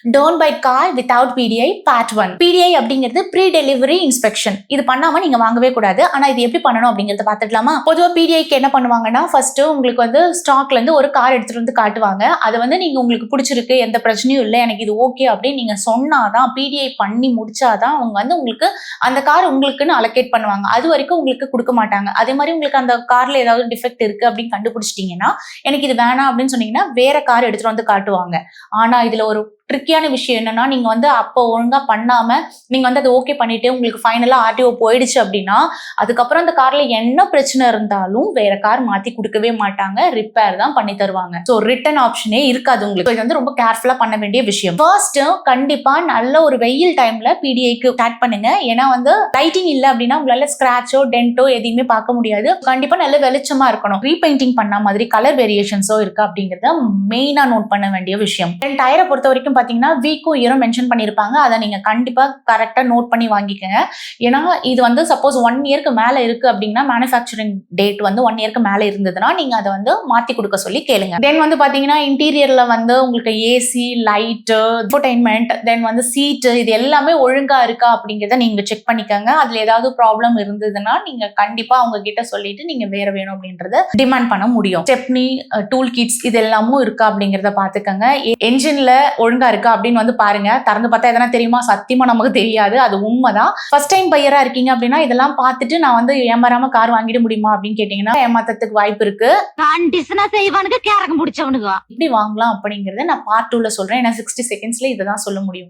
Don't by car without PTI part 1. PTI அப்படிங்கிறது free delivery inspection. இது பண்ணாம நீங்க வாங்கவே கூடாது. ஆனா இது எப்படி பண்ணணும் அப்படிங்கறத பாத்துக்கலாமா? பொதுவா பிடிஐக்கு என்ன பண்ணுவாங்கன்னா, ஃபர்ஸ்ட் உங்களுக்கு வந்து ஸ்டாக்ல இருந்து ஒரு கார் எடுத்துட்டு வந்து காட்டுவாங்க. அது வந்து நீங்க உங்களுக்கு பிடிச்சிருக்கு, எந்த பிரச்சனையும் இல்லை, எனக்கு இது ஓகே அப்படின்னு நீங்க சொன்னாதான், பிடிஐ பண்ணி முடிச்சாதான் அவங்க வந்து உங்களுக்கு அந்த கார் உங்களுக்குன்னு அலோகேட் பண்ணுவாங்க. அது வரைக்கும் உங்களுக்கு கொடுக்க மாட்டாங்க. அதே மாதிரி உங்களுக்கு அந்த கார்ல ஏதாவது டிஃபெக்ட் இருக்கு அப்படின்னு கண்டுபிடிச்சிட்டீங்கன்னா, எனக்கு இது வேணாம் அப்படின்னு சொன்னீங்கன்னா வேற கார் எடுத்துட்டு வந்து காட்டுவாங்க. ஆனா இதுல ஒரு ட்ரிக்கியான விஷயம் என்னன்னா, நீங்க வந்து அப்போ ஒழுங்கா பண்ணாம நீங்க வந்து அதை ஓகே பண்ணிட்டு உங்களுக்கு ஃபைனலா ஆர்டிஓ போயிடுச்சு அப்படின்னா, அதுக்கப்புறம் அந்த கார்ல என்ன பிரச்சனை இருந்தாலும் வேற கார் மாத்தி கொடுக்கவே மாட்டாங்க. ரிப்பேர் தான் பண்ணி தருவாங்க. ஸோ ரிட்டர்ன் ஆப்ஷனே இருக்காது உங்களுக்கு. இது வந்து ரொம்ப கேர்ஃபுல்லா பண்ண வேண்டிய விஷயம். ஃபர்ஸ்ட் கண்டிப்பா நல்ல ஒரு வெயில் டைம்ல பிடிஐக்கு ஸ்டார்ட் பண்ணுங்க. ஏன்னா வந்து லைட்டிங் இல்ல அப்படின்னா உங்களால ஸ்கிராச்சோ டென்ட்டோ எதையுமே பார்க்க முடியாது. கண்டிப்பா நல்ல வெளிச்சமா இருக்கணும். ரீபெயிண்டிங் பண்ண மாதிரி கலர் வேரியேஷன்ஸோ இருக்கு அப்படிங்கறத மெயினா நோட் பண்ண வேண்டிய விஷயம். டயரை பொறுத்த வரைக்கும் பாத்தீங்கன்னா வீக்கும் இயரும் மென்ஷன் பண்ணிருப்பாங்க. அதை நீங்க கண்டிப்பா கரெக்டா நோட் பண்ணி வாங்கிக்கங்க. ஏன்னா இது வந்து சப்போஸ் 1 இயர்க்கு மேல இருக்கு அப்படின்னா, மேனுஃபேக்சரிங் டேட் வந்து 1 இயர்க்கு மேல இருந்ததுன்னா நீங்க அதை வந்து மாத்தி கொடுக்க சொல்லி கேளுங்க. தென் வந்து பாத்தீங்கன்னா இன்டீரியர்ல வந்து உங்களுக்கு ஏசி, லைட், என்டர்டைன்மெண்ட், தென் வந்து சீட், இது எல்லாமே ஒழுங்கா இருக்கா அப்படிங்கறத நீங்க செக் பண்ணிக்கங்க. அதுல ஏதாவது ப்ராப்ளம் இருந்ததுன்னா நீங்க கண்டிப்பா அவங்க கிட்ட சொல்லிட்டு நீங்க வேற வேணும் அப்படின்றத டிமாண்ட் பண்ண முடியும். ஸ்டெப்னி, டூல் கிட்ஸ் இது எல்லாமும் இருக்கா அப்படிங்கறத பாத்துக்கங்க. என்ஜின்ல ஒழுங்கா இருக்கா அப்படின்னு வந்து பாருங்க. திறந்து பார்த்தா எதனா தெரியுமா? சத்தியமா நமக்கு தெரியாது. அது உண்மைதான். ஃபர்ஸ்ட் டைம் பையரா இருக்கீங்க அப்படின்னா இதெல்லாம் பார்த்துட்டு நான் வந்து ஏமாறாம கார் வாங்கிட முடியுமா அப்படின்னு கேட்டீங்கன்னா ஏமாத்தத்துக்கு வாய்ப்பு இருக்கு. எப்படி வாங்கலாம் அப்படிங்கறத நான் பார்ட் 2ல சொல்றேன். ஏன்னா 60 செகண்ட்ஸ்ல இதை தான் சொல்ல முடியும்.